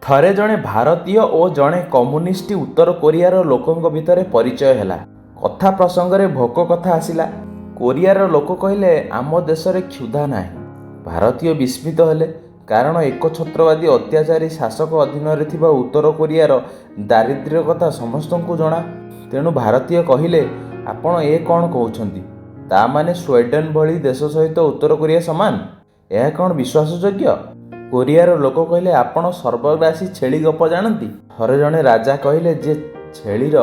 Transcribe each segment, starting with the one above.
ଥରେ ଜଣେ ଭାରତୀୟ ଓ ଜଣେ କମ୍ୟୁନିଷ୍ଟ ଉତ୍ତର କୋରିଆର ଲୋକଙ୍କ ଭିତରେ ପରିଚୟ ହେଲା। କଥା ପ୍ରସଙ୍ଗରେ ଭୋକ କଥା ଆସିଲା। କୋରିଆର ଲୋକ କହିଲେ, ଆମ ଦେଶରେ କ୍ଷୁଧା ନାହିଁ। ଭାରତୀୟ ବିସ୍ମିତ ହେଲେ, କାରଣ ଏକଛତ୍ରବାଦୀ ଅତ୍ୟାଚାରୀ ଶାସକ ଅଧୀନରେ ଥିବା ଉତ୍ତର କୋରିଆର ଦାରିଦ୍ର୍ୟ କଥା ସମସ୍ତଙ୍କୁ ଜଣା। ତେଣୁ ଭାରତୀୟ କହିଲେ, ଆପଣ ଏ କ'ଣ କହୁଛନ୍ତି? ତା ମାନେ ସ୍ୱିଡେନ ଭଳି ଦେଶ ସହିତ ଉତ୍ତର କୋରିଆ ସମାନ? ଏହା କ'ଣ ବିଶ୍ୱାସଯୋଗ୍ୟ? କୋରିଆର ଲୋକ କହିଲେ, ଆପଣ ସର୍ବଗ୍ରାସୀ ଛେଳି ଗପ ଜାଣନ୍ତି? ଥରେ ଜଣେ ରାଜା କହିଲେ, ଯେ ଛେଳିର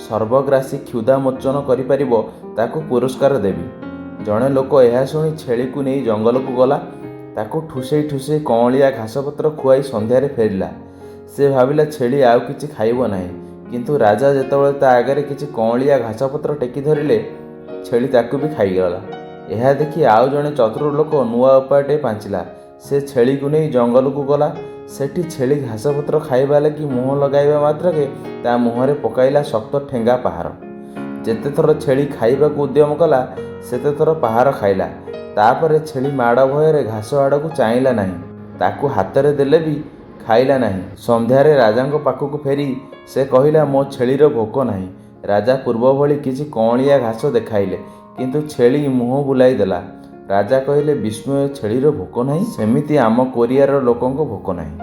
ସର୍ବଗ୍ରାସୀ କ୍ଷୁଧା ମୋଚନ କରିପାରିବ ତାକୁ ପୁରସ୍କାର ଦେବି। ଜଣେ ଲୋକ ଏହା ଶୁଣି ଛେଳିକୁ ନେଇ ଜଙ୍ଗଲକୁ ଗଲା। ତାକୁ ଠୁସେଇ ଠୁସେଇ କଅଁଳିଆ ଘାସପତ୍ର ଖୁଆଇ ସନ୍ଧ୍ୟାରେ ଫେରିଲା। ସେ ଭାବିଲା ଛେଳି ଆଉ କିଛି ଖାଇବ ନାହିଁ, କିନ୍ତୁ ରାଜା ଯେତେବେଳେ ତା ଆଗରେ କିଛି କଅଁଳିଆ ଘାସପତ୍ର ଟେକି ଧରିଲେ, ଛେଳି ତାକୁ ବି ଖାଇଗଲା। ଏହା ଦେଖି ଆଉ ଜଣେ ଚତୁର ଲୋକ ନୂଆ ଉପାୟଟେ ପାଞ୍ଚିଲା। ସେ ଛେଳିକୁ ନେଇ ଜଙ୍ଗଲକୁ ଗଲା। ସେଠି ଛେଳି ଘାସପତ୍ର ଖାଇବା ଲାଗି ମୁହଁ ଲଗାଇବା ମାତ୍ରକେ ତା ମୁହଁରେ ପକାଇଲା ଶକ୍ତ ଠେଙ୍ଗା ପାହାର। ଯେତେଥର ଛେଳି ଖାଇବାକୁ ଉଦ୍ୟମ କଲା, ସେତେଥର ପାହାର ଖାଇଲା। ତାପରେ ଛେଳି ମାଡ଼ ଭୟରେ ଘାସ ଆଡ଼କୁ ଚାହିଁଲା ନାହିଁ। ତାକୁ ହାତରେ ଦେଲେ ବି ଖାଇଲା ନାହିଁ। ସନ୍ଧ୍ୟାରେ ରାଜାଙ୍କ ପାଖକୁ ଫେରି ସେ କହିଲା, ମୋ ଛେଳିର ଭୋକ ନାହିଁ। ରାଜା ପୂର୍ବ ଭଳି କିଛି କଅଁଳିଆ ଘାସ ଦେଖାଇଲେ, କିନ୍ତୁ ଛେଳି ମୁହଁ ବୁଲାଇ ଦେଲା। ରାଜା କହିଲେ, ବିସ୍ମୟ, ଛେଳିର ଭୋକ ନାହିଁ? ସେମିତି ଆମ କୋରିଆର ଲୋକଙ୍କ ଭୋକ ନାହିଁ।